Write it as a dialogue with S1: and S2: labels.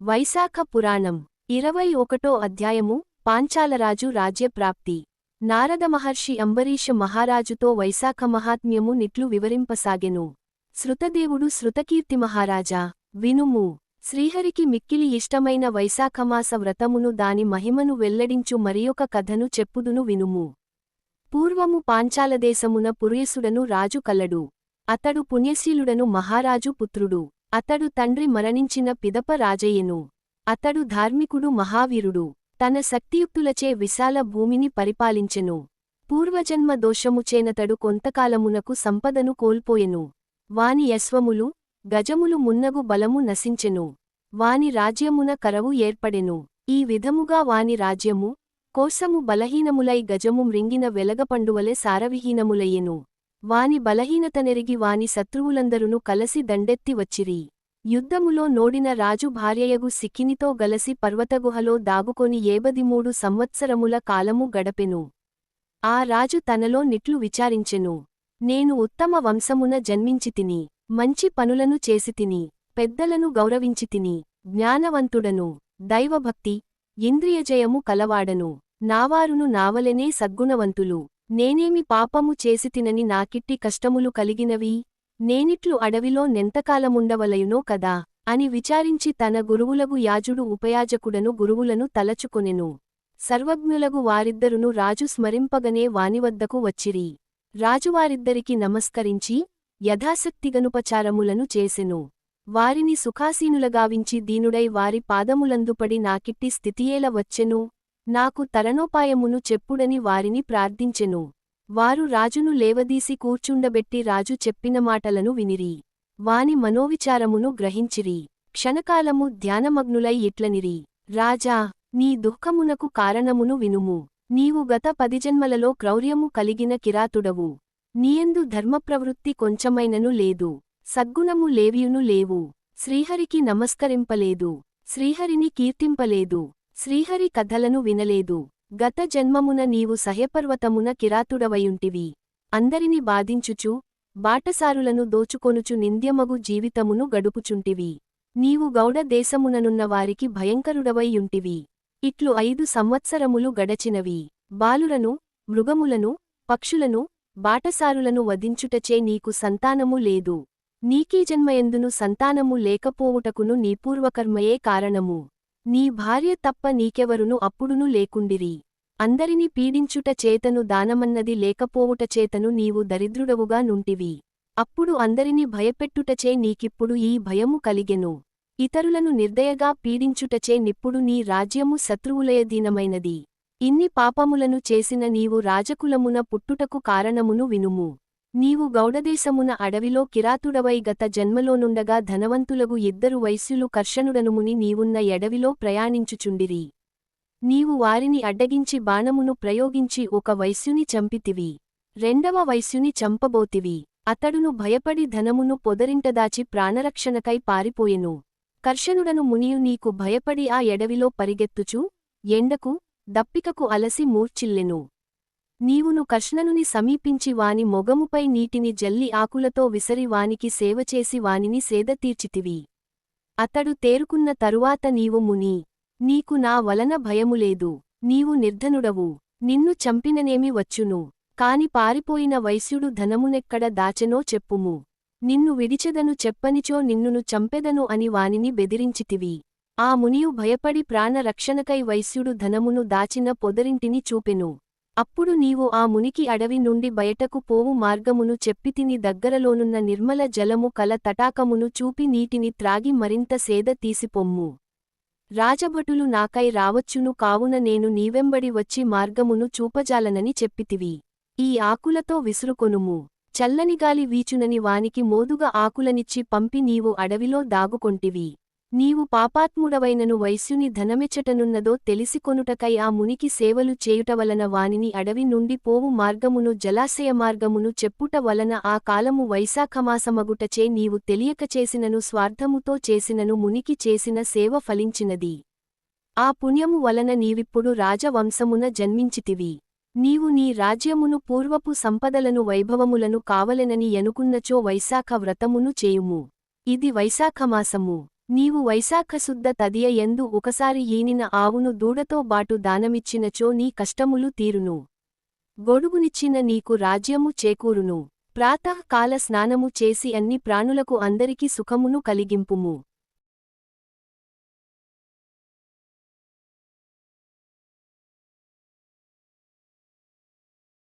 S1: వైశాఖ పురాణం 21 అధ్యాయము పాంచాలరాజు రాజ్యప్రాప్తి. నారద మహర్షి అంబరీష మహారాజుతో వైశాఖ మహాత్మ్యము నిట్లు వివరింపసాగెను. శృతదేవుడు శృతకీర్తి మహారాజా వినుము. శ్రీహరికి మిక్కిలి ఇష్టమైన వైశాఖమాస వ్రతమును దాని మహిమను వెల్లడించు మరియొక కథను చెప్పుదును వినుము. పూర్వము పాంచాలదేశమున పురుయసుడను రాజు కలడు. అతడు పుణ్యశీలుడను మహారాజు పుత్రుడు. అతడు తండ్రి మరణించిన పిదప రాజయ్యెను. అతడు ధార్మికుడు మహావీరుడు. తన శక్తియుక్తులచే విశాల భూమిని పరిపాలించెను. పూర్వజన్మ దోషముచేనతడు కొంతకాలమునకు సంపదను కోల్పోయెను. వాని యశ్వములు గజములు మున్నగు బలము నశించెను. వాని రాజ్యమున కరవు ఏర్పడెను. ఈ విధముగా వాని రాజ్యము కోశము బలహీనములై గజము మ్రింగిన వెలగపండువలె సారవిహీనములయ్యెను. వాని బలహీనతనెరిగి వాని శత్రువులందరును కలసి దండెత్తి వచ్చిరి. యుద్ధములో నోడిన రాజు భార్యయగు సిక్కినితో గలసి పర్వతగుహలో దాగుకొని 73 సంవత్సరముల కాలము గడపెను. ఆ రాజు తనలో నిట్లు విచారించెను. నేను ఉత్తమ వంశమున జన్మించితిని. మంచి పనులను చేసితిని. పెద్దలను గౌరవించితిని. జ్ఞానవంతుడను. దైవభక్తి ఇంద్రియజయము కలవాడను. నావారును నావలెనే సద్గుణవంతులు. నేనేమి పాపము చేసితినని నాకిట్టి కష్టములు కలిగినవి? నేనిట్లు అడవిలో నెంతకాలముండవలయునో కదా అని విచారించి తన గురువులగు యాజుడు ఉపయాజకుడను గురువులను తలచుకొనెను. సర్వజ్ఞులగు వారిద్దరును రాజు స్మరింపగనే వానివద్దకు వచ్చిరి. రాజువారిద్దరికి నమస్కరించి యథాశక్తిగనుపచారములను చేసెను. వారిని సుఖాసీనులగావించి దీనుడై వారి పాదములందుపడి నాకిట్టి స్థితియేల వచ్చెను? నాకు తరణోపాయమును చెప్పుడని వారిని ప్రార్థించెను. వారు రాజును లేవదీసి కూర్చుండబెట్టి రాజు చెప్పిన మాటలను వినిరి. వాని మనోవిచారమును గ్రహించిరి. క్షణకాలము ధ్యానమగ్నులై ఇట్లనిరి. రాజా, నీ దుఃఖమునకు కారణమును వినుము. నీవు గత 10 జన్మలలో క్రౌర్యము కలిగిన కిరాతుడవు. నీయందు ధర్మప్రవృత్తి కొంచెమైనను లేదు. సద్గుణము లేవియును లేవు. శ్రీహరికి నమస్కరింపలేదు. శ్రీహరిని కీర్తింపలేదు. శ్రీహరి కథలను వినలేదు. గత జన్మమున నీవు సహ్యపర్వతమున కిరాతుడవయుంటివి. అందరిని బాధించుచు బాటసారులను దోచుకొనుచు నింద్యమగు జీవితమును గడుపుచుంటివి. నీవు గౌడ దేశముననున్న వారికి భయంకరుడవైయుంటివి. ఇట్లు 5 సంవత్సరములు గడచినవి. బాలురను మృగములను పక్షులను బాటసారులను వధించుటచే నీకు సంతానము లేదు. నీకీ జన్మయందును సంతానము లేకపోవుటకును నీ పూర్వకర్మయే కారణము. నీ భార్య తప్ప నీకెవరును అప్పుడును లేకుండిరి. అందరిని పీడించుట చేతను దానమన్నది లేకపోవుటచేతను నీవు దరిద్రుడవుగా నుంటివి. అప్పుడు అందరిని భయపెట్టుటచే నీకిప్పుడు ఈ భయము కలిగెను. ఇతరులను నిర్దయగా పీడించుటచే నిప్పుడు నీ రాజ్యము శత్రువులయధీనమైనది. ఇన్ని పాపములను చేసిన నీవు రాజకులమున పుట్టుటకు కారణమును వినుము. నీవు గౌడదేశమున అడవిలో కిరాతుడవై గత జన్మలోనుండగా ధనవంతులగు 2 వైశ్యులు కర్షణుడనుముని నీవున్న ఎడవిలో ప్రయాణించుచుండిరి. నీవు వారిని అడ్డగించి బాణమును ప్రయోగించి ఒక వైశ్యుని చంపితివి. రెండవ వైశ్యుని చంపబోతివి. అతడును భయపడి ధనమును పొదరింటదాచి ప్రాణరక్షణకై పారిపోయెను. కర్షణుడను మునియు నీకు భయపడి ఆ ఎడవిలో పరిగెత్తుచు ఎండకు దప్పికకు అలసి మూర్ఛిల్లెను. నీవును కర్షణనుని సమీపించి వాని మొగముపై నీటిని జల్లి ఆకులతో విసరి వానికి సేవచేసి వానిని సేద తీర్చితివి. అతడు తేరుకున్న తరువాత నీవు ముని, నీకు నా వలన భయములేదు. నీవు నిర్ధనుడవు. నిన్ను చంపిననేమి వచ్చును? కాని పారిపోయిన వైశ్యుడు ధనమునెక్కడ దాచెనో చెప్పుము. నిన్ను విడిచెదను చెప్పనిచో నిన్నును చంపెదను అని వానిని బెదిరించితివి. ఆ మునియు భయపడి ప్రాణ రక్షణకై వైశ్యుడు ధనమును దాచిన పొదరింటిని చూపెను. అప్పుడు నీవు ఆ మునికి అడవి నుండి బయటకు పోవు మార్గమును చెప్పితిని. దగ్గరలోనున్న నిర్మల జలము కల తటాకమును చూపి నీటిని త్రాగి మరింత సేద తీసిపొమ్ము. రాజభటులు నాకై రావచ్చును కావున నేను నీవెంబడి వచ్చి మార్గమును చూపజాలనని చెప్పితివి. ఈ ఆకులతో విసురుకొనుము. చల్లనిగాలి వీచునని వానికి మోదుగ ఆకులనిచ్చి పంపి నీవు అడవిలో దాగుకొంటివి. నీవు పాపాత్ముడవైనను వైశ్యుని ధనమెచ్చటనున్నదో తెలిసికొనుటకై ఆ మునికి సేవలు చేయుటవలన వానిని అడవి నుండి పోవు మార్గమును జలాశయ మార్గమును చెప్పుట వలన ఆ కాలము వైశాఖమాసమగుటచే నీవు తెలియక చేసినను స్వార్థముతో చేసినను మునికి చేసిన సేవ ఫలించినది. ఆ పుణ్యము వలన నీవిప్పుడు రాజవంశమున జన్మించితివి. నీవు నీ రాజ్యమును పూర్వపు సంపదలను వైభవములను కావలెనని ఎనుకున్నచో వైశాఖ వ్రతమును చేయుము. ఇది వైశాఖమాసము. నీవు వైశాఖశుద్ధ తదియ యందు ఒకసారి ఈనిన ఆవును దూడతో బాటు దానమిచ్చినచో నీ కష్టములు తీరును. గొడుగునిచ్చిన నీకు రాజ్యము చేకూరును. ప్రాతఃకాల స్నానము చేసి అన్ని ప్రాణులకు అందరికి సుఖమును కలిగింపుము.